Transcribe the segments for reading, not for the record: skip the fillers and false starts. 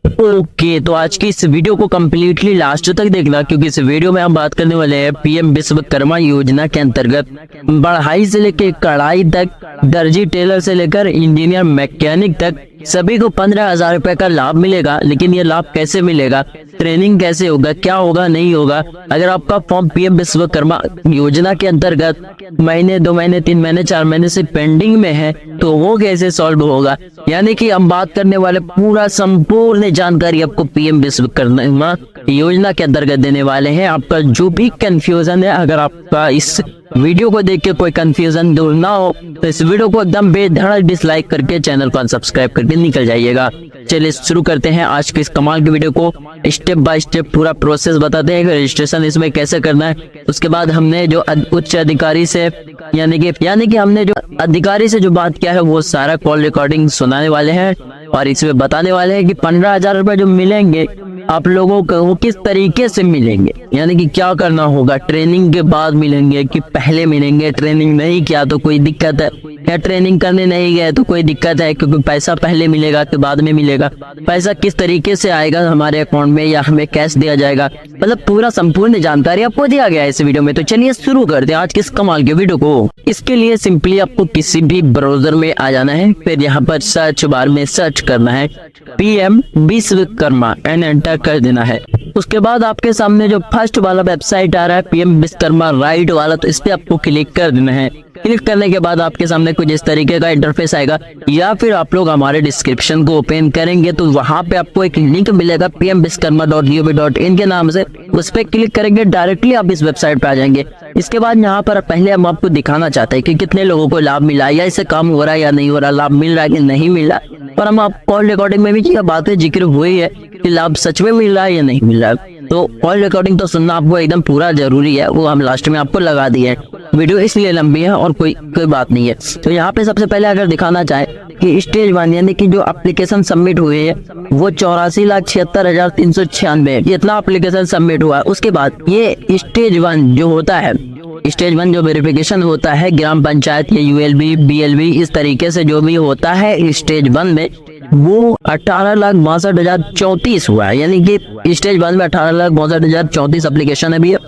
Okay, तो आज की इस वीडियो को कम्प्लीटली लास्ट तक देखना, क्योंकि इस वीडियो में हम बात करने वाले हैं पीएम विश्वकर्मा योजना के अंतर्गत बढ़ाई से लेकर कढ़ाई तक, दर्जी टेलर से लेकर इंजीनियर मैकेनिक तक सभी को 15,000 रुपए का लाभ मिलेगा। लेकिन ये लाभ कैसे मिलेगा, ट्रेनिंग कैसे होगा, क्या होगा नहीं होगा, अगर आपका फॉर्म पीएम विश्वकर्मा योजना के अंतर्गत महीने 2 महीने 3 महीने 4 महीने से पेंडिंग में है तो वो कैसे सॉल्व होगा, यानी कि हम बात करने वाले पूरा संपूर्ण जानकारी आपको पीएम विश्वकर्मा योजना के अंतर्गत देने वाले हैं। आपका जो भी कंफ्यूजन है, अगर आपका इस वीडियो को देख के कोई कंफ्यूजन दूर ना हो तो इस वीडियो को एकदम बेधड़क डिसलाइक करके चैनल को अनसब्सक्राइब करके निकल जाइएगा। चलिए शुरू करते हैं आज के इस कमाल की वीडियो को। स्टेप बाय स्टेप पूरा प्रोसेस बताते हैं कि रजिस्ट्रेशन इसमें कैसे करना है। उसके बाद हमने जो उच्च अधिकारी से यानी कि हमने जो अधिकारी से जो बात किया है वो सारा कॉल रिकॉर्डिंग सुनाने वाले हैं और इसमें बताने वाले हैं कि 15,000 रुपए जो मिलेंगे आप लोगों को वो किस तरीके से मिलेंगे, यानी कि क्या करना होगा, ट्रेनिंग के बाद मिलेंगे कि पहले मिलेंगे, ट्रेनिंग नहीं किया तो कोई दिक्कत है, या ट्रेनिंग करने नहीं गए तो कोई दिक्कत है, क्योंकि पैसा पहले मिलेगा कि बाद में मिलेगा, पैसा किस तरीके से आएगा हमारे अकाउंट में या हमें कैश दिया जाएगा, मतलब पूरा संपूर्ण जानकारी आपको दिया गया है इस वीडियो में। तो चलिए शुरू करते हैं आज के इस कमाल के वीडियो को। इसके लिए सिंपली आपको किसी भी ब्राउजर में आ जाना है, फिर यहाँ पर सर्च बार में सर्च करना है पीएम विश्वकर्मा एंड एंटर कर देना है। उसके बाद आपके सामने जो फर्स्ट वाला वेबसाइट आ रहा है पीएम विश्वकर्मा राइट वाला, तो इस पे आपको क्लिक कर देना है। क्लिक करने के बाद आपके सामने कुछ इस तरीके का इंटरफेस आएगा, या फिर आप लोग हमारे डिस्क्रिप्शन को ओपन करेंगे तो वहां पे आपको एक लिंक मिलेगा pmvishkarma.gov.in के नाम से, उस पे क्लिक करेंगे डायरेक्टली आप इस वेबसाइट पे आ जाएंगे। इसके बाद यहाँ पर पहले हम आपको दिखाना चाहते हैं कि कितने लोगों को लाभ मिला, या इससे काम हो रहा है या नहीं हो रहा, लाभ मिल रहा है कि नहीं मिल रहा, और हम आप कॉल रिकॉर्डिंग में भी यह बातें जिक्र हुई है कि लाभ सच में मिल रहा है या नहीं मिल रहा है। तो कॉल रिकॉर्डिंग तो सुनना आपको एकदम पूरा जरूरी है, वो हम लास्ट में आपको लगा दिए हैं। वीडियो इसलिए लंबी है और कोई बात नहीं है। तो यहाँ पे सबसे पहले अगर दिखाना चाहे कि स्टेज 1 यानी कि जो एप्लीकेशन सबमिट हुए है वो 84,76,396 इतना एप्लीकेशन सबमिट हुआ है। उसके बाद ये स्टेज 1 जो होता है, स्टेज 1 जो वेरिफिकेशन होता है ग्राम पंचायत या यूएलबी बीएलबी इस तरीके से जो भी होता है स्टेज 1 में, वो 18,62,034 हुआ है, यानी कि स्टेज 1 में 18,62,034 एप्लीकेशन है भैया।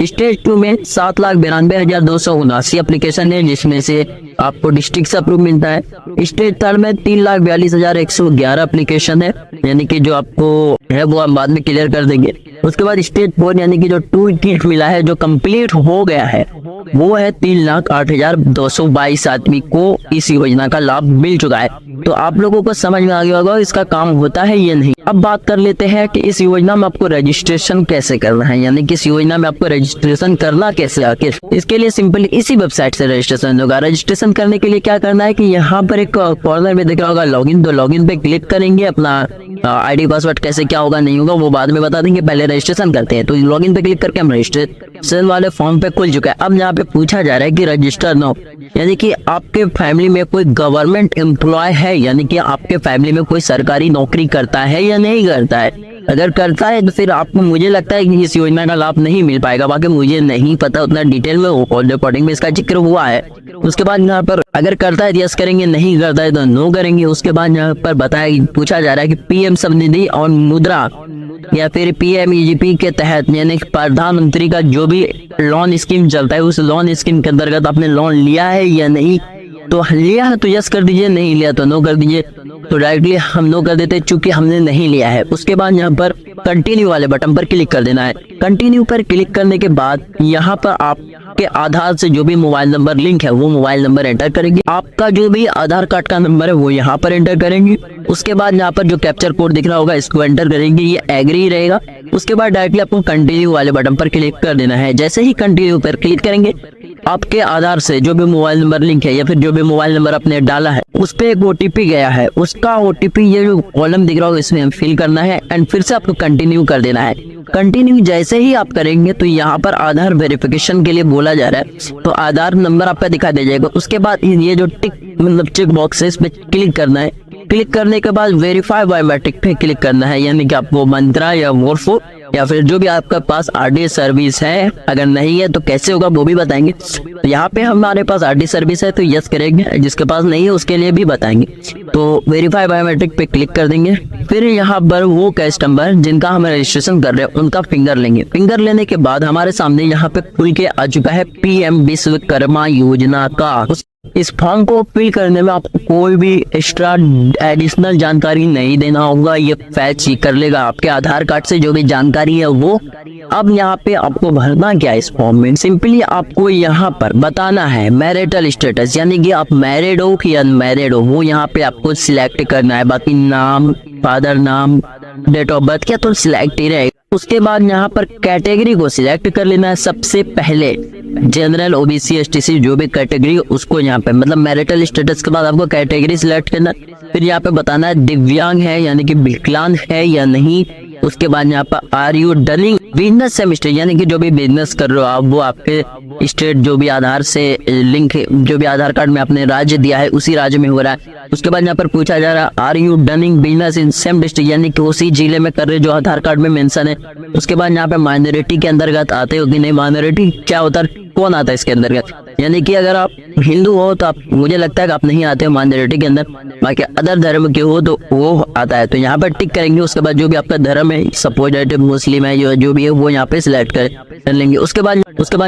स्टेज 2 में 7,92,279 एप्लीकेशन है, जिसमें से आपको डिस्ट्रिक्ट से अप्रूव मिलता है। स्टेज 3 में 3,42,111 एप्लीकेशन है, यानी कि जो आपको है वो हम बाद में क्लियर कर देंगे। उसके बाद स्टेज 4 यानी कि जो 2 किट मिला है जो कंप्लीट हो गया है वो है 3,08,222 आदमी को इस योजना का लाभ मिल चुका है। तो आप लोगों को समझ में आ गया होगा इसका काम होता है या नहीं। अब बात कर लेते हैं कि इस योजना में आपको रजिस्ट्रेशन कैसे करना है, यानी कि इस योजना में आपको रजिस्ट्रेशन करना कैसे आखिर। इसके लिए सिंपली इसी वेबसाइट से रजिस्ट्रेशन होगा। रजिस्ट्रेशन करने के लिए क्या करना है कि यहाँ पर एक कॉर्नर में दिख रहा होगा लॉगिन, तो लॉगिन पे क्लिक करेंगे। अपना आईडी पासवर्ड कैसे क्या होगा नहीं होगा वो बाद में बता देंगे, पहले रजिस्ट्रेशन करते हैं। तो लॉगिन पे क्लिक करके हम रजिस्ट्रेशन वाले फॉर्म पे खुल चुका है। अब यहाँ पे पूछा जा रहा है कि रजिस्टर नो, यानी कि आपके फैमिली में कोई गवर्नमेंट एम्प्लॉय है, यानी कि आपके फैमिली में कोई सरकारी नौकरी करता है या नहीं करता है। अगर करता है तो फिर आपको, मुझे लगता है कि इस योजना का लाभ नहीं मिल पाएगा, बाकी मुझे नहीं पता उतना डिटेल में, वो कॉल रिकॉर्डिंग में इसका जिक्र हुआ है। उसके बाद यहाँ पर अगर करता है तो यस करेंगे, नहीं करता है तो नो करेंगे। उसके बाद यहाँ पर पूछा जा रहा है कि पीएम स्वनिधि और मुद्रा या फिर पीएमईजीपी के तहत, यानी प्रधानमंत्री का जो भी लोन स्कीम चलता है उस लोन स्कीम के अंतर्गत आपने लोन लिया है या नहीं। तो लिया है तो यस कर दीजिए, नहीं लिया तो नो कर दीजिए। तो डायरेक्टली हम नो कर देते हैं चूंकि हमने नहीं लिया है। उसके बाद यहाँ पर कंटिन्यू वाले बटन पर क्लिक कर देना है। कंटिन्यू पर क्लिक करने के बाद यहाँ पर आपके आधार से जो भी मोबाइल नंबर लिंक है वो मोबाइल नंबर एंटर करेंगे। आपका जो भी आधार कार्ड का नंबर है वो यहाँ पर एंटर करेंगे। उसके बाद यहाँ पर जो कैप्चर कोड दिख रहा होगा इसको एंटर करेंगे, ये एग्री रहेगा। उसके बाद डायरेक्टली आपको कंटिन्यू वाले बटन पर क्लिक कर देना है। जैसे ही कंटिन्यू पर क्लिक करेंगे आपके आधार से जो भी मोबाइल नंबर लिंक है या फिर जो भी मोबाइल नंबर आपने डाला है उस पे एक ओटीपी गया है, उसका ओटीपी ये जो कॉलम दिख रहा होगा इसमें हम फिल करना है एंड फिर से आपको कंटिन्यू कर देना है। कंटिन्यू जैसे ही आप करेंगे तो यहाँ पर आधार वेरिफिकेशन के लिए बोला जा रहा है, तो आधार नंबर आपका दिखा दे जाएगा। उसके बाद ये जो चेक बॉक्स है इस पे क्लिक करना है। क्लिक करने के बाद वेरीफाई बायोमेट्रिक पे क्लिक करना है, यानी कि आपको मंत्रा या वोरफो या फिर जो भी आपका पास आरडी सर्विस है, अगर नहीं है तो कैसे होगा वो भी बताएंगे। तो यहाँ पे हमारे पास आरडी सर्विस है तो यस करेंगे, जिसके पास नहीं है उसके लिए भी बताएंगे। तो वेरीफाई बायोमेट्रिक पे क्लिक कर देंगे। फिर यहाँ पर वो कस्टमर जिनका हम रजिस्ट्रेशन कर रहे हैं उनका फिंगर लेंगे। फिंगर लेने के बाद हमारे सामने यहाँ पे खुल के आ चुका है पीएम विश्वकर्मा योजना का। इस फॉर्म को फिल करने में आपको कोई भी एक्स्ट्रा एडिशनल जानकारी नहीं देना होगा, ये फैच कर लेगा आपके आधार कार्ड से जो भी जानकारी है वो। अब यहाँ पे आपको भरना क्या है इस फॉर्म में, सिंपली आपको यहाँ पर बताना है मैरिटल स्टेटस, यानी कि आप मैरिड हो कि अनमैरिड हो, वो यहाँ पे आपको सिलेक्ट करना है। बाकी नाम, फादर नाम, डेट ऑफ बर्थ क्या तो सिलेक्ट ही रहेगा। उसके बाद यहाँ पर कैटेगरी को सिलेक्ट कर लेना है सबसे पहले, जनरल, ओबीसी, एसटीसी जो भी कैटेगरी उसको यहाँ पे मतलब मैरिटल स्टेटस के बाद आपको कैटेगरी सिलेक्ट करना। फिर यहाँ पे बताना है दिव्यांग है यानी कि विकलांग है या नहीं। उसके बाद यहाँ पर are you dunning business semester, यानी कि जो भी बिजनेस कर रहे हो आप वो आपके स्टेट जो भी आधार से लिंक है, जो भी आधार कार्ड में आपने राज्य दिया है उसी राज्य में हो रहा है। उसके बाद यहाँ पर पूछा जा रहा है are you dunning business in same district, यानी कि उसी जिले में कर रहे जो आधार कार्ड में मेंशन है। उसके बाद यहाँ पे माइनॉरिटी के अंतर्गत आते हो कि नहीं, माइनॉरिटी क्या होता है, कौन आता है इसके अंतर्गत, यानी कि अगर आप हिंदू हो तो आप, मुझे लगता है कि आप नहीं आते हो माइनॉरिटी के अंदर, बाकी अदर धर्म के हो तो वो आता है, तो यहाँ पर टिक करेंगे। उसके बाद जो भी आपका धर्म है, सपोज मुस्लिम है जो भी है वो यहाँ पे सिलेक्ट कर लेंगे। उसके बाद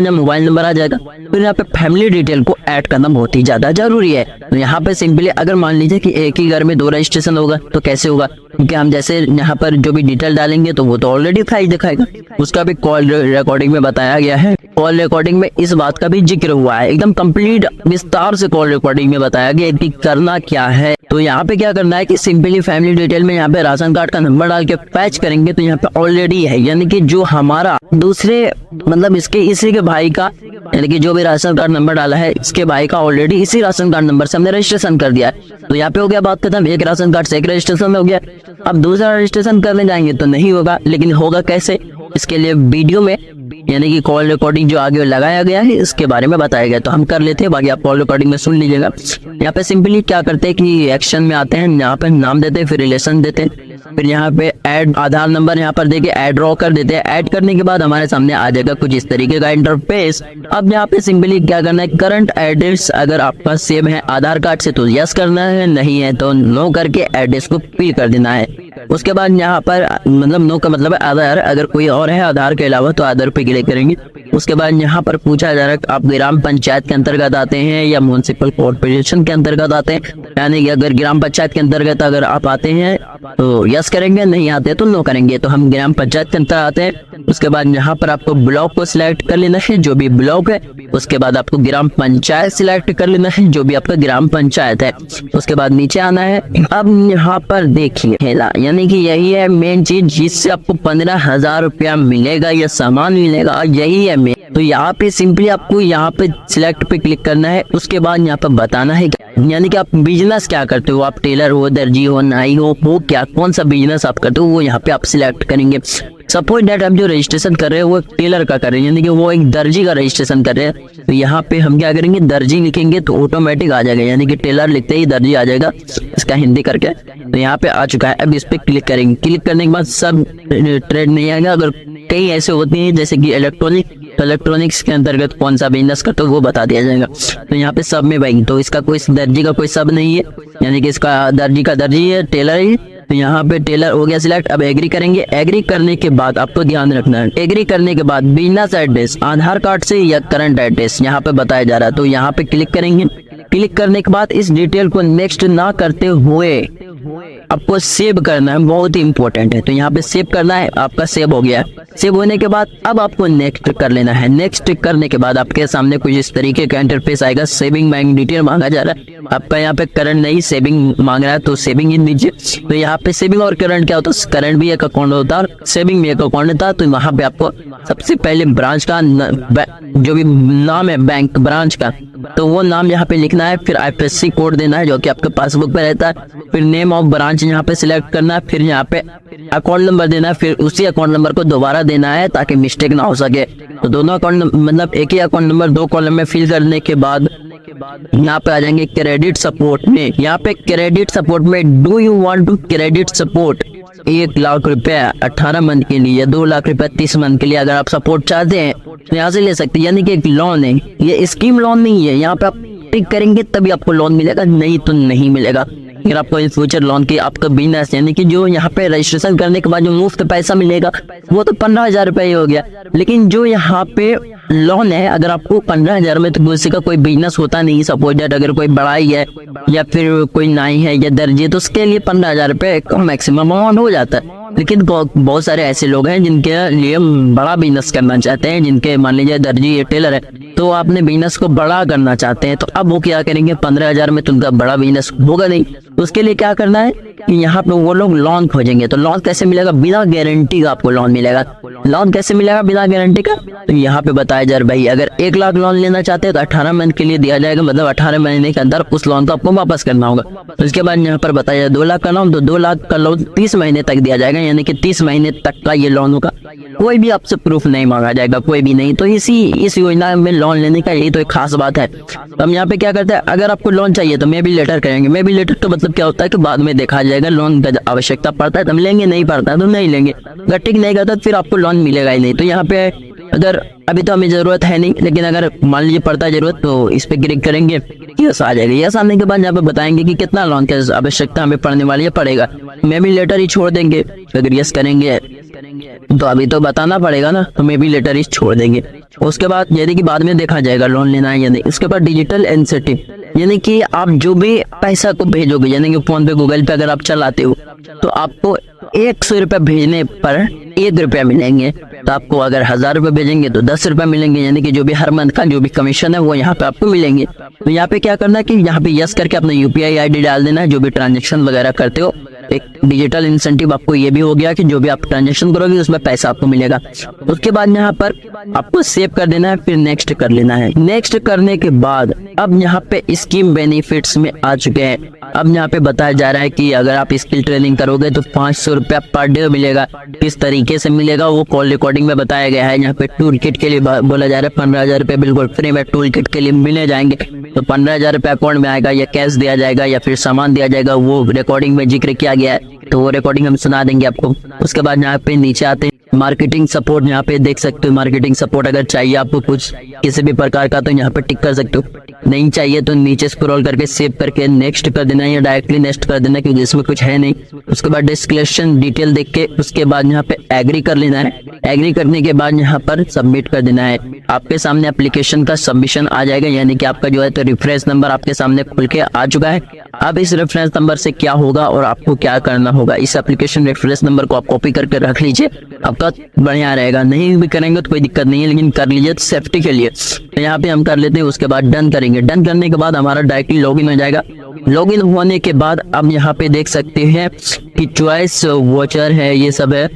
यहाँ मोबाइल नंबर आ जाएगा। फिर यहाँ पे फैमिली डिटेल को ऐड करना बहुत ही ज्यादा जरूरी है। तो यहाँ पे सिंपली अगर मान लीजिए कि एक ही घर में 2 रजिस्ट्रेशन होगा तो कैसे होगा, क्योंकि हम जैसे यहाँ पर जो भी डिटेल डालेंगे तो वो तो ऑलरेडी फाइल दिखाएगा। उसका भी कॉल रिकॉर्डिंग में बताया गया है, कॉल रिकॉर्डिंग में इस बात का भी जिक्र हुआ है, एकदम कंप्लीट विस्तार से कॉल रिकॉर्डिंग में बताया गया कि करना क्या है। तो यहाँ पे क्या करना है कि सिंपली फैमिली डिटेल में यहाँ पे राशन कार्ड का नंबर डाल के फैच करेंगे तो यहाँ पे ऑलरेडी है, यानी कि जो हमारा दूसरे मतलब इसी के भाई का, यानी कि जो भी राशन कार्ड नंबर डाला है इसके भाई का ऑलरेडी इसी राशन कार्ड नंबर से हमने रजिस्ट्रेशन कर दिया है। तो यहाँ पे हो गया बात खत्म, एक राशन कार्ड से एक रजिस्ट्रेशन में हो गया। अब दूसरा रजिस्ट्रेशन करने जाएंगे तो नहीं होगा, लेकिन होगा कैसे, इसके लिए वीडियो में यानी कि कॉल रिकॉर्डिंग जो आगे लगाया गया है इसके बारे में बताया गया, तो हम कर लेते हैं, बाकी आप कॉल रिकॉर्डिंग में सुन लीजिएगा। यहाँ पे सिंपली क्या करते हैं कि एक्शन में आते हैं, यहाँ पे नाम देते हैं, फिर रिलेशन देते हैं, फिर यहाँ पे ऐड आधार नंबर यहाँ पर देके ऐड ड्रॉ कर देते हैं। ऐड करने के बाद हमारे सामने आ जाएगा कुछ इस तरीके का इंटरफेस। अब यहाँ पे सिंपली क्या करना है, करंट एड्रेस अगर आपका सेम है आधार कार्ड से तो यस करना है, नहीं है तो नो करके एड्रेस को फिल कर देना है। उसके बाद यहाँ पर मतलब नो का मतलब है आधार, अगर कोई और है आधार के अलावा तो आधार पे क्लिक करेंगे। उसके बाद यहाँ पर पूछा जा रहा है आप ग्राम पंचायत के अंतर्गत आते हैं या म्युनिसिपल कॉर्पोरेशन के अंतर्गत आते हैं, यानी कि अगर ग्राम पंचायत के अंतर्गत अगर आप आते हैं तो यस करेंगे, नहीं आते तो नो करेंगे। तो हम ग्राम पंचायत के अंतर्गत आते हैं। उसके बाद यहाँ पर आपको ब्लॉक को सिलेक्ट कर लेना है, जो भी ब्लॉक है। उसके बाद आपको ग्राम पंचायत सिलेक्ट कर लेना है, जो भी आपका ग्राम पंचायत है। उसके बाद नीचे आना है। अब यहाँ पर देखिए यानी कि यही है मेन चीज जिससे आपको 15,000 रुपया मिलेगा या सामान मिलेगा, यही है मेन। तो यहाँ पे सिंपली आपको यहाँ पे सिलेक्ट पे क्लिक करना है। उसके बाद यहाँ पे बताना है यानी कि आप बिजनेस क्या करते हो, आप टेलर हो, दर्जी हो, नाई हो, वो क्या कौन सा बिजनेस आप करते हो वो यहाँ पे आप सिलेक्ट करेंगे। सपोज दैट हम जो रजिस्ट्रेशन कर रहे हैं वो एक टेलर का कर रहे हैं, यानी कि वो एक दर्जी का रजिस्ट्रेशन कर रहे हैं। तो यहाँ पे हम क्या करेंगे, दर्जी लिखेंगे तो ऑटोमेटिक आ जाएगा, यानी कि टेलर लिखते ही दर्जी आ जाएगा इसका हिंदी करके। तो यहाँ पे आ चुका है। अब इस पे क्लिक करेंगे। क्लिक करने के बाद सब ट्रेड नहीं आएगा। अगर कई ऐसे होते हैं जैसे कि इलेक्ट्रॉनिक्स के अंतर्गत कौन सा बिजनेस करते हो वो बता दिया जाएगा। तो यहाँ पे सब में भाई, तो इसका कोई दर्जी का कोई सब नहीं है, यानी कि इसका दर्जी का दर्जी है, टेलर है। तो यहाँ पे टेलर हो गया सिलेक्ट। अब एग्री करेंगे। एग्री करने के बाद आपको ध्यान रखना है, एग्री करने के बाद बिजनेस एड्रेस आधार कार्ड से या करंट एड्रेस यहाँ पे बताया जा रहा है, तो यहाँ पे क्लिक करेंगे। क्लिक करने के बाद इस डिटेल को नेक्स्ट ना करते हुए आपको सेव करना है, बहुत ही इंपॉर्टेंट है। तो यहाँ पे सेव करना है, आपका सेव हो गया। सेव होने के बाद अब आपको नेक्स्ट कर लेना है। नेक्स्ट करने के बाद आपके सामने कुछ इस तरीके का इंटरफेस आएगा। सेविंग बैंक डिटेल मांगा जा रहा है, आपका यहाँ पे करंट नहीं सेविंग मांग रहा है, तो सेविंग ही दीजिए। तो यहाँ पे सेविंग और करंट क्या होता है, करंट भी एक अकाउंट होता है और सेविंग भी एक अकाउंट होता है। तो वहाँ पे आपको सबसे पहले ब्रांच का जो भी नाम है बैंक ब्रांच का, तो वो नाम यहाँ पे लिखना है। फिर IFSC कोड देना है जो कि आपके पासबुक पे रहता है। फिर नेम ऑफ ब्रांच यहाँ पे सिलेक्ट करना है। फिर यहाँ पे अकाउंट नंबर देना है। फिर उसी अकाउंट नंबर को दोबारा देना है ताकि मिस्टेक ना हो सके। तो दोनों अकाउंट मतलब एक ही अकाउंट नंबर 2 कॉलम में फिल करने के बाद यहाँ पे आ जाएंगे क्रेडिट सपोर्ट में। यहाँ पे क्रेडिट सपोर्ट में do you want to credit support 1 lakh रुपया 18 मंथ के लिए, 2 लाख रुपया 30 मंथ के लिए अगर आप सपोर्ट चाहते हैं तो यहाँ से ले सकते हैं, यानी कि एक लोन है, ये स्कीम लोन नहीं है। यहाँ पे आप टिक करेंगे तभी आपको लोन मिलेगा, नहीं तो नहीं मिलेगा। अगर आपको इन फ्यूचर लोन की आपका बिजनेस यानी कि जो यहाँ पे रजिस्ट्रेशन करने के बाद जो मुफ्त पैसा मिलेगा वो तो 15,000 रुपये ही हो गया, लेकिन जो यहाँ पे लोन है अगर आपको 15,000 में, तो किसी का कोई बिजनेस होता नहीं, सपोज दैट अगर कोई बड़ाई है या फिर कोई नाई है या दर्जी है तो उसके लिए 15,000 रुपये का मैक्सिमम अमाउंट हो जाता है। लेकिन बहुत सारे ऐसे लोग हैं जिनके लिए बड़ा बिजनेस करना चाहते हैं, जिनके मान लीजिए दर्जी या टेलर है तो अपने बिजनेस को बड़ा करना चाहते हैं, तो अब वो क्या करेंगे, 15,000 में तो उनका बड़ा बिजनेस होगा नहीं, तो उसके लिए क्या करना है कि यहाँ पे वो लोग लोन खोजेंगे। तो लोन कैसे मिलेगा, बिना गारंटी का आपको लोन मिलेगा। लोन कैसे मिलेगा बिना गारंटी का, तो यहाँ पे बताया जा रहा है भाई अगर 1 लाख लोन लेना चाहते हैं तो 18 महीने के लिए दिया जाएगा, मतलब 18 महीने के अंदर उस लोन को आपको वापस करना होगा। तो इसके बाद यहाँ पर बताया 2 लाख का लोन, तो 2 लाख का लोन 30 महीने तक दिया जाएगा, यानी कि 30 महीने तक का ये लोन होगा, कोई भी आपसे प्रूफ नहीं मांगा जाएगा, कोई भी नहीं। तो इस योजना में लोन लेने का यही तो एक खास बात है। तो हम यहाँ पे क्या करते हैं, अगर आपको लोन चाहिए तो मे बी लेटर करेंगे। मे बी लेटर तो मतलब क्या होता है कि बाद में देखा जाएगा, लोन का आवश्यकता पड़ता है तो हम लेंगे, नहीं पड़ता है तो नहीं लेंगे, अगर ठीक नहीं करता तो फिर आपको लोन मिलेगा ही नहीं। तो यहाँ पे अगर अभी तो हमें जरूरत है नहीं, लेकिन अगर मान लीजिए पड़ता है जरूरत तो इस पे क्लिक करेंगे, यस आ जाएगा। यस आने के बाद यहाँ पे बताएंगे कि कितना लोन की आवश्यकता हमें पड़ने वाली है, पड़ेगा। मे बी लेटर ही छोड़ देंगे, अगर यस करेंगे तो अभी तो बताना पड़ेगा ना, तो मे बी लेटर ही छोड़ देंगे। उसके बाद यदि कि बाद में देखा जाएगा लोन लेना है या नहीं। उसके बाद डिजिटल इनसेंटिव, यानी कि आप जो भी पैसा को भेजोगे, यानी कि फोन पे गूगल पे अगर आप चलाते हो तो आपको 100 रुपये भेजने पर 1 रुपया मिलेंगे। तो आपको अगर 1000 रुपये भेजेंगे तो 10 रुपये मिलेंगे, यानी कि जो भी हर मंथ का जो भी कमीशन है वो यहाँ पे आपको मिलेंगे। तो यहाँ पे क्या करना है कि यहाँ पे यस करके अपना UPI ID डाल देना है, जो भी ट्रांजेक्शन वगैरह करते हो। एक डिजिटल इंसेंटिव आपको ये भी हो गया कि जो भी आप ट्रांजेक्शन करोगे उसमें पैसा आपको मिलेगा। उसके बाद यहाँ पर आपको सेव कर देना है, फिर नेक्स्ट कर लेना है। नेक्स्ट करने के बाद अब यहाँ पे स्कीम बेनिफिट्स में आ चुके हैं। अब यहाँ पे बताया जा रहा है कि अगर आप स्किल ट्रेनिंग करोगे तो 500 रुपया पर डे मिलेगा। किस तरीके से मिलेगा वो कॉल रिकॉर्डिंग में बताया गया है। यहाँ पे टूल किट के लिए बोला जा रहा है 15,000 रुपये बिल्कुल फ्री में टूल किट के लिए मिले जाएंगे। तो 15,000 रुपये अकाउंट में आएगा या कैश दिया जाएगा या फिर सामान दिया जाएगा, वो रिकॉर्डिंग में जिक्र किया गया है, तो वो रिकॉर्डिंग हम सुना देंगे आपको। उसके बाद यहाँ पे नीचे आते हैं मार्केटिंग सपोर्ट, यहाँ पे देख सकते हो मार्केटिंग सपोर्ट अगर चाहिए आपको कुछ किसी भी प्रकार का तो यहाँ पे टिक कर सकते हो, नहीं चाहिए तो नीचे स्क्रॉल करके सेव करके नेक्स्ट कर देना या डायरेक्टली नेक्स्ट कर देना, क्योंकि इसमें कुछ है नहीं। उसके बाद डिस्क्रिप्शन डिटेल देख के उसके बाद यहाँ पे एग्री कर लेना है। एग्री करने के बाद यहाँ पर सबमिट कर देना है। आपके सामने एप्लीकेशन का सबमिशन आ जाएगा, यानी कि आपका जो है तो रेफरेंस नंबर आपके सामने खुल के आ चुका है। अब इस रेफरेंस नंबर से क्या होगा और आपको क्या करना होगा, इस एप्लीकेशन रेफरेंस नंबर को आप कॉपी करके रख लीजिए, आपका बढ़िया रहेगा। नहीं भी करेंगे तो कोई दिक्कत नहीं है, लेकिन कर लीजिए तो सेफ्टी के लिए। तो यहाँ पे हम कर लेते हैं, उसके बाद डन करेंगे। डन करने के बाद हमारा डायरेक्टली लॉगिन हो जाएगा। लॉगिन होने के बाद अब यहाँ पे देख सकते हैं कि चॉइस वॉचर है, ये सब है।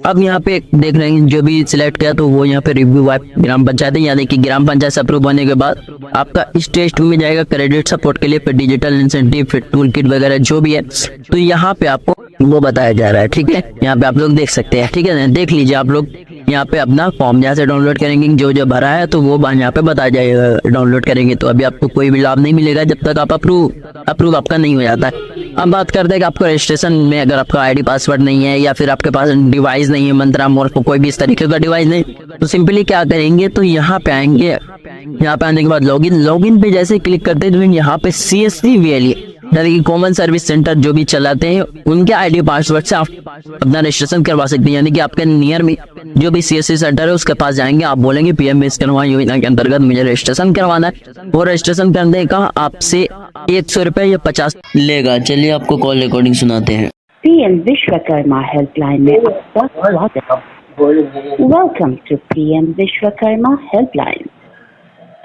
अब यहाँ पे देख रहे हैं जो भी सिलेक्ट किया तो वो यहाँ पे रिव्यू वाइप ग्राम पंचायत है, यानी कि ग्राम पंचायत से अप्रूव होने के बाद आपका स्टेज 2 में जाएगा क्रेडिट सपोर्ट के लिए, फिर डिजिटल इंसेंटिव, फिर टूल किट वगैरह जो भी है। तो यहाँ पे आपको वो बताया जा रहा है, ठीक है। यहाँ पे आप लोग देख सकते हैं, ठीक है ना, देख लीजिए आप लोग। यहाँ पे अपना फॉर्म जहाँ से डाउनलोड करेंगे, जो जो भरा है तो वो यहाँ पे बताया जाएगा। डाउनलोड करेंगे तो अभी आपको कोई भी लाभ नहीं मिलेगा जब तक आप अप्रूव आपका नहीं हो जाता है। अब बात करते हैं कि आपको रजिस्ट्रेशन में अगर आपका ID पासवर्ड नहीं है या फिर आपके पास डिवाइस नहीं है, मंत्रा मोर कोई भी इस तरीके का डिवाइस नहीं, तो सिंपली क्या करेंगे, तो यहाँ पे आएंगे। यहाँ पे आने के बाद लॉगिन पे जैसे क्लिक करते हैं तो यहाँ पे CSC VLE यानी कि कॉमन सर्विस सेंटर जो भी चलाते हैं उनके ID पासवर्ड से आप अपना रजिस्ट्रेशन करवा सकते हैं। यानी कि आपके नियर में जो भी CSC सेंटर है उसके पास जाएंगे, आप बोलेंगे PM विश्वकर्मा योजना के अंतर्गत मुझे रजिस्ट्रेशन करवाना है, वो रजिस्ट्रेशन करने का आपसे 100 रुपये या 50 लेगा। चलिए आपको कॉल रिकॉर्डिंग सुनाते हैं। PM विश्वकर्मा हेल्पलाइन में आपका स्वागत है। Welcome to PM Vishwakarma helpline.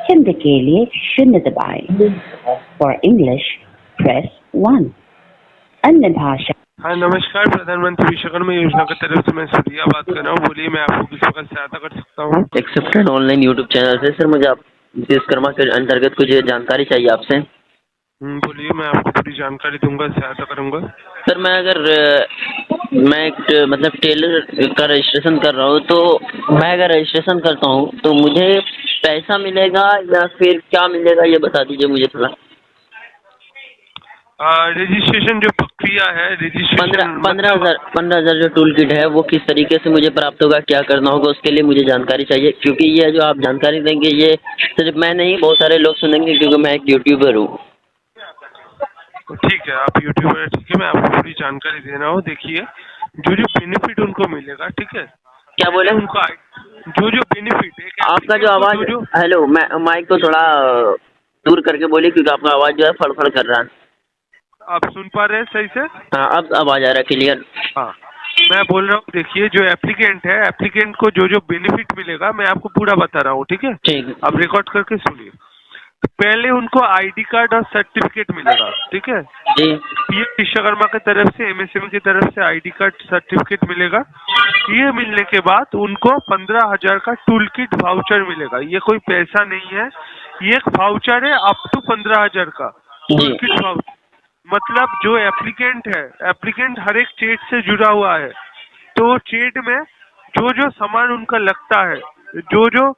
Hindi के लिए 0 दबाएं, फॉर इंग्लिश प्रेस 1। अन्य भाषा। हाँ नमस्कार, प्रधानमंत्री विश्वकर्मा योजना की तरफ से मैं सूर्या बात कर रहा हूँ। बोलिए, मैं आपको किस प्रकार सहायता कर सकता हूँ? एक्सेप्टेड ऑनलाइन यूट्यूब चैनल से सर, मुझे आप विश्वकर्मा के अंतर्गत कुछ जानकारी चाहिए आपसे। बोलिए, मैं आपको पूरी जानकारी दूंगा, सहायता करूंगा। सर मैं एक मतलब टेलर का रजिस्ट्रेशन कर रहा हूँ, तो मैं अगर रजिस्ट्रेशन करता हूँ तो मुझे पैसा मिलेगा या फिर क्या मिलेगा, ये बता दीजिए मुझे थोड़ा। रजिस्ट्रेशन जो प्रक्रिया है, रजिस्ट्रेशन 15,000 जो टूल किट है वो किस तरीके से मुझे प्राप्त होगा, क्या करना होगा, उसके लिए मुझे जानकारी चाहिए। क्योंकि ये जो आप जानकारी देंगे ये सिर्फ मैं नहीं, बहुत सारे लोग सुनेंगे, क्योंकि मैं एक यूट्यूबर हूँ। ठीक है, आप यूट्यूबर है, ठीक है, मैं आपको पूरी जानकारी दे रहा हूँ। देखिए, जो जो बेनिफिट उनको मिलेगा, ठीक है, क्या बोले? उनको जो जो बेनिफिट एक आपका जो applicant को आवाज, जो जो हेलो, मैं माइक को थोड़ा दूर करके बोलिए क्योंकि आपका आवाज जो है फड़फड़ कर रहा है। आप सुन पा रहे हैं सही से? हाँ, अब आवाज आ रहा है क्लियर। हाँ, मैं बोल रहा हूँ, देखिए जो एप्लीकेंट है, एप्लीकेंट को जो जो बेनिफिट मिलेगा मैं आपको पूरा बता रहा हूँ, ठीक है? ठीक है। आप रिकॉर्ड करके सुनिए। तो पहले उनको आईडी कार्ड और सर्टिफिकेट मिलेगा, ठीक है? जी। पीएम विश्वकर्मा की तरफ से, एमएसएमई की तरफ से आईडी कार्ड सर्टिफिकेट मिलेगा। ये मिलने के बाद उनको 15,000 का टूल किट वाउचर मिलेगा। ये कोई पैसा नहीं है, ये एक वाउचर है अप टू 15,000 का टूल जी। Kit voucher. मतलब जो एप्लीकेंट है, एप्लीकेंट हर एक ट्रेड से जुड़ा हुआ है, तो ट्रेड में जो जो सामान उनका लगता है, जो जो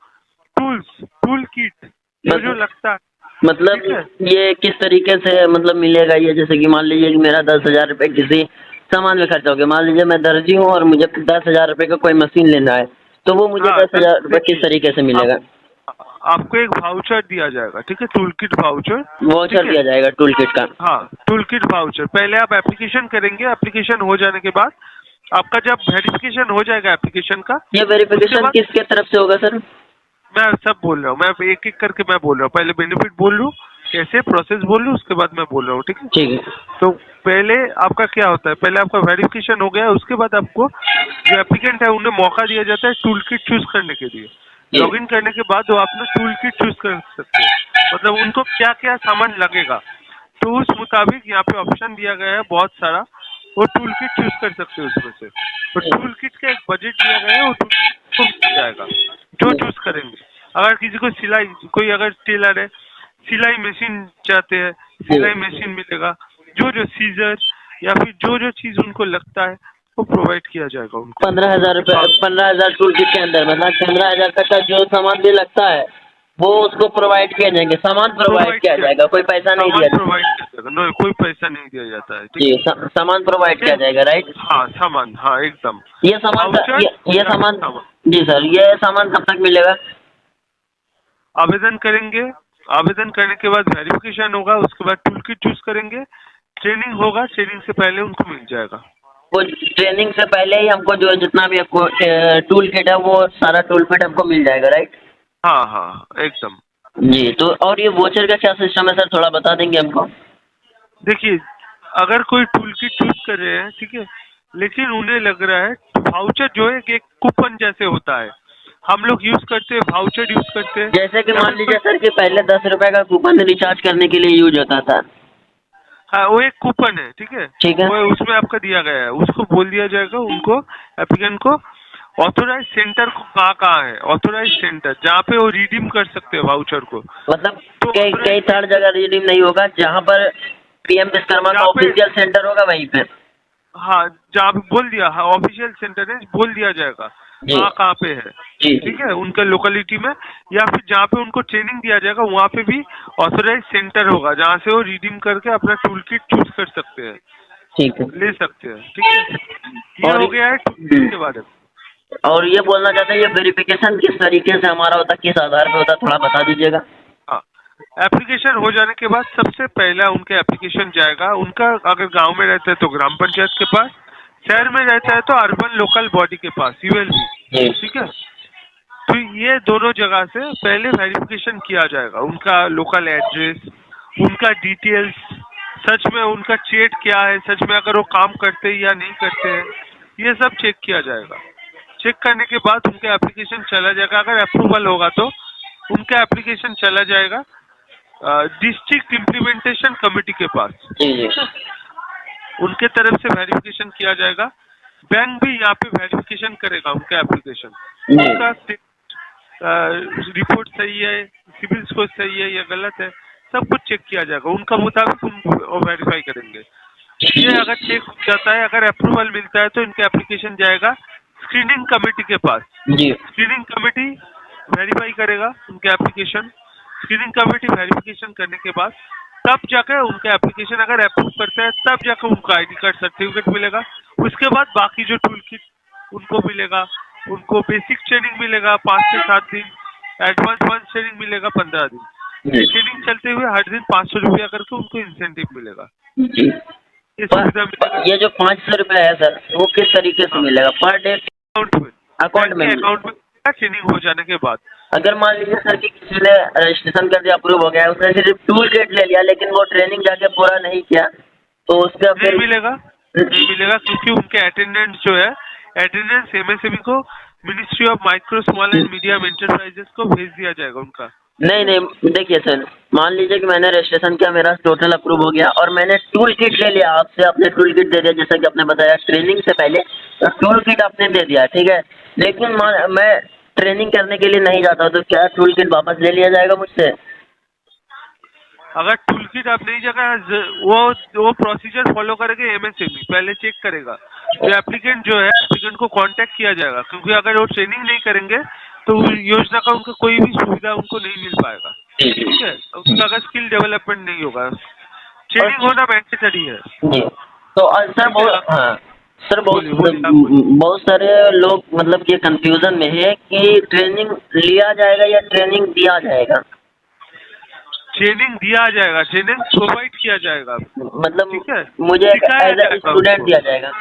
टूल किट जो जो लगता है, मतलब ठीक है? ये किस तरीके से मतलब मिलेगा ये? जैसे कि मान लीजिए कि मेरा 10,000 रुपये किसी सामान में खर्चा हो गया, मान लीजिए मैं दर्जी हूँ और मुझे 10,000 रुपये का कोई मशीन लेना है, तो वो मुझे हाँ, 10,000 रुपये किस देखिए, तरीके से मिलेगा? आपको एक वाउचर दिया जाएगा, ठीक है, टूल किट वाउचर। वाउचर दिया जाएगा टूल किट का? हाँ, टूल किट वाउचर। पहले आप एप्लीकेशन करेंगे, एप्लीकेशन हो जाने के बाद आपका जब वेरिफिकेशन हो जाएगा एप्लीकेशन का, ये उसके वेरिफिकेशन बाद किसके तरफ से होगा सर? मैं सब बोल रहा हूँ, मैं एक एक करके मैं बोल रहा हूँ। पहले बेनिफिट बोल रहा हूँ, कैसे प्रोसेस बोल रहा हूँ, उसके बाद मैं बोल रहा हूँ, ठीक है? ठीक है। तो पहले आपका क्या होता है, पहले आपका वेरिफिकेशन हो गया, उसके बाद आपको जो एप्लीकेंट है उन्हें मौका दिया जाता है टूल किट चूज करने के लिए। जी। लॉगिन करने के बाद वो अपना टूल किट चूज कर सकते हैं, मतलब उनको क्या क्या सामान लगेगा, तो उस मुताबिक यहाँ पे ऑप्शन दिया गया है बहुत सारा, वो टूल किट चूज कर सकते हैं उसमें से। तो टूल किट का एक बजट दिया गया है, वो टूल किट को मिल जाएगा जो चूज करेंगे। अगर किसी को सिलाई, कोई अगर टेलर है, सिलाई मशीन चाहते हैं, सिलाई मशीन मिलेगा। जो जो सीजर या फिर जो जो चीज उनको लगता है वो प्रोवाइड किया जाएगा उनको। 15,000 रुपये, 15,000 टूल किट के अंदर मतलब 15,000 तक का जो सामान भी लगता है वो उसको प्रोवाइड किया जाएंगे, सामान प्रोवाइड किया जाएगा, कोई पैसा नहीं दिया सामान जाएगा। प्रोवाइड किया जाएगा, नो, कोई पैसा नहीं दिया जाता है, ठीक जी, है? सामान प्रोवाइड किया जाएगा, राइट? हाँ, सामान, हाँ, एकदम। ये सामान वाउचर ये या सामान, सामान जी सर, ये सामान कब तक मिलेगा? आवेदन करेंगे, आवेदन करने के बाद वेरिफिकेशन होगा, उसके बाद टूल किट चूज करेंगे, ट्रेनिंग होगा, ट्रेनिंग से पहले उनको मिल जाएगा। वो ट्रेनिंग से पहले ही हमको जो जितना भी आपको टूल किट है वो सारा टूल किट हमको मिल जाएगा, राइट? हाँ हाँ, एकदम। जी। तो और ये वोचर का क्या सिस्टम है सर, थोड़ा बता देंगे हमको? देखिए, अगर कोई टूल किट चूज कर रहे हैं, ठीक है, लेकिन उन्हें लग रहा है वाउचर जो है एक कूपन जैसे होता है, हम लोग यूज करते हैं, वाउचर यूज करते हैं। जैसे कि मान लीजिए सर कि पहले 10 रुपए का कूपन रिचार्ज करने के लिए यूज होता था। हाँ, वो एक कूपन है, ठीक है, ठीक है। वो उसमें आपका दिया गया है, उसको बोल दिया जाएगा उनको, एप्लीकेंट को, ऑथोराइज सेंटर को कहाँ है, ऑथोराइज सेंटर जहाँ पे वो रिडीम कर सकते हैं वाउचर को। मतलब तो कई थर्ड जगह रिडीम नहीं होगा, जहाँ पर पीएम विश्वकर्मा का जहाँ पे, ऑफिशियल सेंटर होगा वहीं पे। हाँ, जहाँ पे बोल दिया, हाँ, ऑफिशियल सेंटर है, बोल दिया जाएगा जी। कहाँ पे है, जी। ठीक है, उनका लोकेलिटी में, या फिर जहाँ पे उनको ट्रेनिंग दिया जाएगा वहाँ पे भी ऑथोराइज सेंटर होगा, जहाँ से वो रिडीम करके अपना टूल किट चूज कर सकते हैं, ठीक है। ले सकते हैं, ठीक है। ये और हो गया है टूल किट के बारे में। और ये बोलना चाहते हैं, ये वेरिफिकेशन किस तरीके से हमारा होता है, किस आधार पे होता है, थोड़ा बता दीजिएगा। हाँ, एप्लीकेशन हो जाने के बाद सबसे पहला उनके एप्लीकेशन जाएगा, उनका अगर गांव में रहता है तो ग्राम पंचायत के पास, शहर में रहता है तो अर्बन लोकल बॉडी के पास, यूएलबी, जी। ठीक है। तो ये दोनों जगह से पहले वेरिफिकेशन किया जाएगा, उनका लोकल एड्रेस, उनका डिटेल्स, सच में उनका चेट क्या है, सच में अगर वो काम करते हैं या नहीं करते हैं, ये सब चेक किया जाएगा। चेक करने के बाद उनका एप्लीकेशन चला जाएगा, अगर अप्रूवल होगा तो उनका एप्लीकेशन चला जाएगा डिस्ट्रिक्ट इम्प्लीमेंटेशन कमेटी के पास, जी। जी। उनके तरफ से वेरिफिकेशन किया जाएगा। बैंक भी यहाँ पे वेरिफिकेशन करेगा उनका एप्लीकेशन, जी। उनका रिपोर्ट सही है, सिविल स्कोर सही है या गलत है, सब कुछ चेक किया जाएगा, उनका मुताबिक उनको वेरीफाई करेंगे। ये अगर चेक हो जाता है, अगर अप्रूवल मिलता है तो इनका एप्लीकेशन जाएगा स्क्रीनिंग कमेटी के पास। जी। स्क्रीनिंग कमेटी वेरीफाई करेगा उनके एप्लीकेशन, स्क्रीनिंग कमेटी वेरिफिकेशन करने के बाद तब जाकर उनका एप्लीकेशन अगर अप्रूव करता है तब जाकर उनको आईडी कार्ड सर्टिफिकेट मिलेगा। उसके बाद बाकी जो टूल किट उनको मिलेगा, उनको बेसिक ट्रेनिंग मिलेगा 5 से 7 दिन, एडवांस ट्रेनिंग मिलेगा 15 दिन। ट्रेनिंग चलते हुए हर दिन 500 रुपया करके उनको इंसेंटिव मिलेगा। जी। ये सुविधा मिलेगा ये जो 500 रुपए है सर, वो किस तरीके से मिलेगा? पर डे अकाउंट में, अकाउंट में? अकाउंट में ट्रेनिंग हो जाने के बाद। अगर मान लीजिए सर कि किसी ने रजिस्ट्रेशन कर दिया, अप्रूव हो गया, उसने सिर्फ टूल किट ले लिया लेकिन वो ट्रेनिंग जाके पूरा नहीं किया, तो उसका नहीं फिर मिलेगा, नहीं मिलेगा, क्योंकि उनके अटेंडेंस जो है, अटेंडेंस एमएसएमई को, ministry of micro small and medium enterprises को भेज दिया जाएगा उनका। नहीं नहीं, देखिए सर, मान लीजिए कि मैंने रजिस्ट्रेशन किया, मेरा टोटल अप्रूव हो गया और मैंने टूल किट ले लिया आपसे, आपने टूल किट दे दिया जैसा कि आपने बताया ट्रेनिंग से पहले, तो टूल किट आपने दे दिया, ठीक है, लेकिन मैं ट्रेनिंग करने के लिए नहीं जाता हूं, तो क्या टूल किट वापस ले लिया जाएगा मुझसे? अगर टूल किट आप नहीं जगह, वो प्रोसीजर फॉलो करेंगे एमएसएमई, पहले चेक करेगा, जो एप्लीकेंट जो है, एप्लीकेंट को कांटेक्ट किया जाएगा, क्योंकि अगर वो ट्रेनिंग नहीं करेंगे तो उस योजना का उनका कोई भी सुविधा उनको नहीं मिल पाएगा, ठीक है, उसका अगर स्किल डेवलपमेंट नहीं होगा, ट्रेनिंग होना मैंडेटरी है। जी। तो सर हाँ सर, बोलिए, बहुत सारे लोग मतलब ये कंफ्यूजन में है कि ट्रेनिंग लिया जाएगा या ट्रेनिंग दिया जाएगा। ट्रेनिंग दिया जाएगा, ट्रेनिंग प्रोवाइड किया जाएगा, मतलब ठीक है, मुझे सिखाया एज ए जाएगा स्टूडेंट उनको। दिया जाएगा।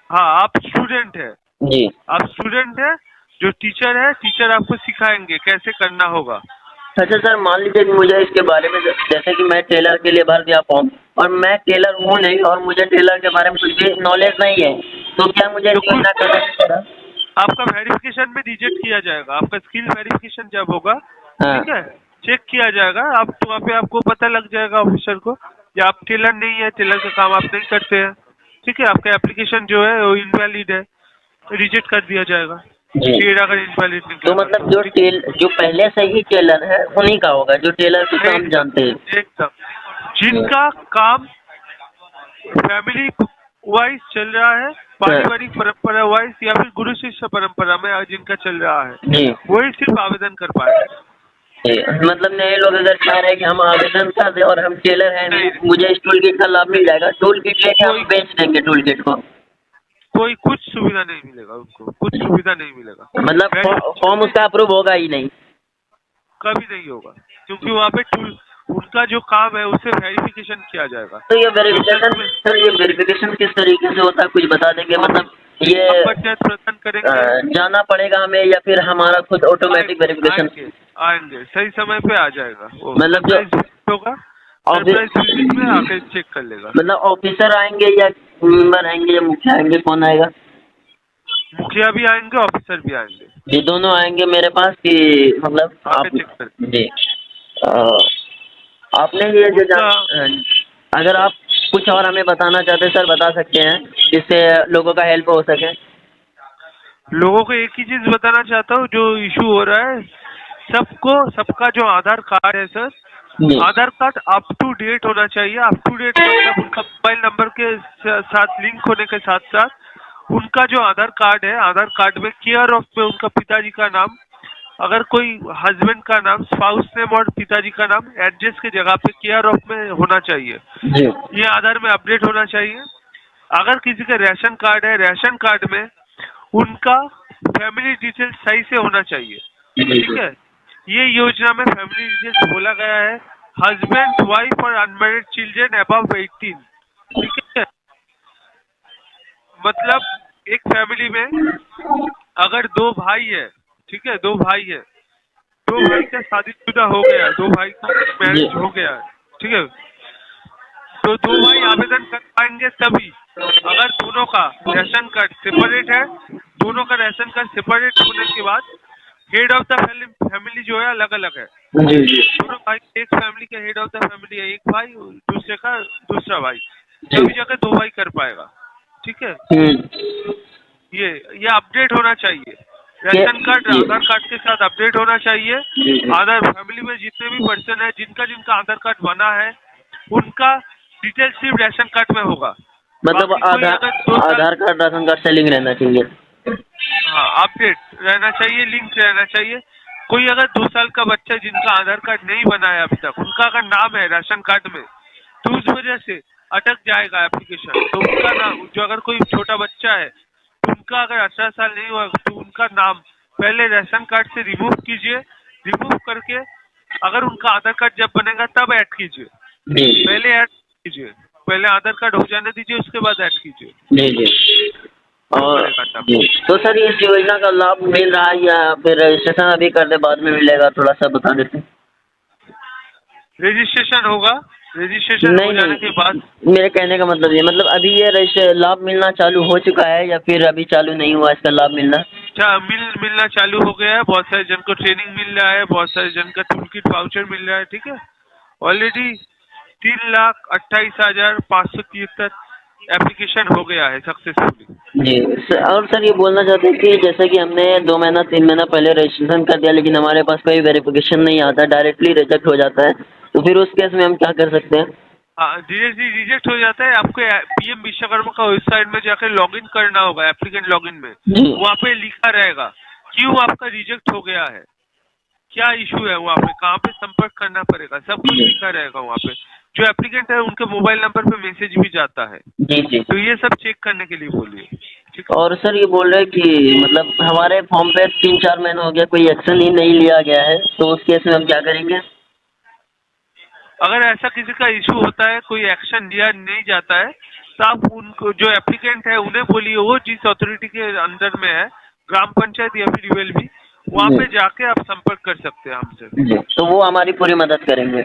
हाँ, आप स्टूडेंट है, जी। आप स्टूडेंट है, जो टीचर है, टीचर आपको सिखाएंगे कैसे करना होगा। अच्छा सर, मान लीजिए कि मुझे इसके बारे में, जैसे कि मैं टेलर के लिए भर दिया फॉर्म और मैं टेलर हूँ नहीं और मुझे टेलर के बारे में कुछ भी नॉलेज नहीं है, तो क्या मुझे तो इस योजना का पड़ा? आपका वेरिफिकेशन में रिजेक्ट किया जाएगा, आपका स्किल वेरिफिकेशन जब होगा, हाँ। ठीक है, चेक किया जाएगा, आप तो वहाँ पे आपको पता लग जाएगा ऑफिसर को, या आप टेलर नहीं है, टेलर का काम आप नहीं करते हैं, ठीक है, आपका एप्लीकेशन जो है वो इनवैलिड है, रिजेक्ट कर दिया जाएगा। जी। फिर अगर इनवैलिड तो निकलेगा मतलब तो ठीक है। जो पहले से ही टेलर है उन्हीं का होगा, जो टेलर के काम जानते हैं। एकदम, जिनका काम फैमिली वाइज चल रहा है, पारिवारिक परंपरा वाइज या फिर गुरु शिष्य परंपरा में जिनका चल रहा है, जी। वही सिर्फ आवेदन कर पाएगा। जी, मतलब नए लोग अगर चाह रहे हैं कि हम आवेदन कर दें और हम टेलर हैं नहीं, मुझे इस टूल किट का लाभ मिल जाएगा, टूल किट लेके हम बेच देंगे टूल किट को। कोई कुछ सुविधा नहीं मिलेगा उनको, कुछ सुविधा नहीं मिलेगा, मतलब फॉर्म उसका अप्रूव होगा ही नहीं। कभी नहीं होगा, क्योंकि वहाँ पे टूल, उनका जो काम है उससे वेरिफिकेशन किया जाएगा। तो ये वेरिफिकेशन सर, ये वेरिफिकेशन किस तरीके से होता है, कुछ बता देंगे? मतलब ये पंचायत प्रदान करेंगे, जाना पड़ेगा हमें या फिर हमारा खुद ऑटोमेटिक वेरिफिकेशन? आएंगे सही समय पे आ जाएगा वो, मतलब जो होगा सरप्राइज विजिट में आके चेक कर लेगा। मतलब ऑफिसर आएंगे या मेंबर आएंगे या मुखिया आएंगे, कौन आएगा? मुखिया भी आएंगे, ऑफिसर भी आएंगे, जी, दोनों आएंगे मेरे पास कि मतलब आके आप? चेक कर। जी। आपने ये जो अगर आप कुछ और हमें बताना चाहते हैं सर, बता सकते हैं, जिससे लोगों का हेल्प हो सके। लोगों को एक ही चीज बताना चाहता हूँ, जो इशू हो रहा है, सबका जो आधार कार्ड है sir, Aadhaar card up to date होना चाहिए। अप टू डेट मतलब उनका मोबाइल नंबर के साथ लिंक होने के साथ साथ उनका जो आधार कार्ड है, आधार कार्ड में केयर ऑफ में उनका पिताजी का नाम, अगर कोई हस्बैंड का नाम, स्पाउस नेम और पिताजी का नाम एड्रेस की जगह पे केयर ऑफ में होना चाहिए। ये आधार में अपडेट होना चाहिए। अगर किसी का राशन कार्ड है, राशन कार्ड में उनका फैमिली डिटेल्स सही से होना चाहिए, ठीक है। ये योजना में फैमिली डिटेल्स बोला गया है, हस्बैंड, वाइफ और अनमैरिड चिल्ड्रन अबव 18, ठीक है। मतलब एक फैमिली में अगर दो भाई है, ठीक है, दो भाई है, दो भाई का शादीशुदा हो गया, दो भाई का मैरिज हो गया है, ठीक है, तो दो भाई आवेदन कर पाएंगे तभी। अगर दोनों का राशन कार्ड सेपरेट है, दोनों का राशन कार्ड सेपरेट होने के बाद हेड ऑफ द फैमिली जो है अलग अलग है, दोनों भाई, एक फैमिली के हेड ऑफ द फैमिली है एक भाई, दूसरे का दूसरा भाई, तभी जाकर दो भाई कर पाएगा, ठीक है। ये अपडेट होना चाहिए, राशन कार्ड आधार कार्ड के साथ अपडेट होना चाहिए। आधार फैमिली में जितने भी पर्सन है, जिनका जिनका आधार कार्ड बना है, उनका डिटेल सिर्फ राशन कार्ड में होगा। मतलब आधार कार्ड राशन कार्ड से लिंक रहना चाहिए। हाँ, अपडेट रहना चाहिए, लिंक रहना चाहिए। कोई अगर 2 साल का बच्चा जिनका आधार कार्ड नहीं बना है अभी तक, उनका अगर नाम है राशन कार्ड में, तो उस वजह से अटक जाएगा एप्लीकेशन। तो उनका नाम, जो अगर कोई छोटा बच्चा है, उनका अगर 18 साल नहीं हुआ, तो उनका नाम पहले राशन कार्ड से रिमूव कीजिए। रिमूव करके अगर उनका आधार कार्ड जब बनेगा तब ऐड कीजिए, पहले ऐड कीजिए। पहले आधार कार्ड हो जाने दीजिए, उसके बाद ऐड कीजिए। जी जी। और बड़े खाता जी, तो सर इस योजना का लाभ मिल रहा है या फिर रजिस्ट्रेशन अभी करने बाद में मिलेगा, थोड़ा सा बता देते हैं। रजिस्ट्रेशन होगा, रजिस्ट्रेशन हो नहीं जाने के बाद। नहीं, मेरे कहने का मतलब ये, मतलब अभी ये रजिस्टर लाभ मिलना चालू हो चुका है या फिर अभी चालू नहीं हुआ इसका लाभ मिलना? अच्छा, मिलना चालू हो गया है। बहुत सारे जन को ट्रेनिंग मिल रहा है, बहुत सारे जन का टूल किट वाउचर मिल रहा है। ठीक है, ऑलरेडी 3,28,573 एप्लीकेशन हो गया है सक्सेसफुली। जी और सर ये बोलना चाहते हैं कि जैसे कि हमने 2 महीना 3 महीना पहले रजिस्ट्रेशन कर दिया लेकिन हमारे पास कोई वेरिफिकेशन नहीं आता, डायरेक्टली रिजेक्ट हो जाता है, तो फिर उस केस में हम क्या कर सकते हैं? डायरेक्टली रिजेक्ट हो जाता है। आपको पीएम विश्वकर्मा का वेबसाइट में जाकर लॉगिन करना होगा, एप्लीकेंट लॉगिन में। जी। वहाँ पे लिखा रहेगा क्यों आपका रिजेक्ट हो गया है, क्या इशू है, वहाँ पे कहाँ पे संपर्क करना पड़ेगा, सब कुछ जी। लिखा रहेगा वहाँ पे। जो एप्लीकेंट है उनके मोबाइल नंबर पे मैसेज भी जाता है, जी जी। तो ये सब चेक करने के लिए बोलिए। ठीक है। और सर ये बोल रहे हैं कि मतलब हमारे फॉर्म पे 3-4 महीने हो गया, कोई एक्शन ही नहीं लिया गया है, तो उस केस में हम क्या करेंगे? अगर ऐसा किसी का इशू होता है, कोई एक्शन लिया नहीं जाता है, तो आप उनको जो एप्लीकेंट है उन्हें बोलिए, वो जिस अथॉरिटी के अंदर में है, ग्राम पंचायत या फिर यूएलबी, वहाँ जी। पे जाके आप संपर्क कर सकते हैं हमसे। जी, तो वो हमारी पूरी मदद करेंगे।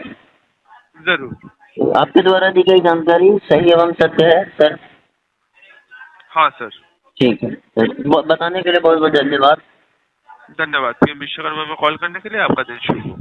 जरूर। तो आपके द्वारा दी गई जानकारी सही एवं सत्य है सर? हाँ सर। ठीक है सर, बताने के लिए बहुत बहुत धन्यवाद। धन्यवाद। पीएम विश्वकर्मा में कॉल करने के लिए। आपका दिन शुभ हो।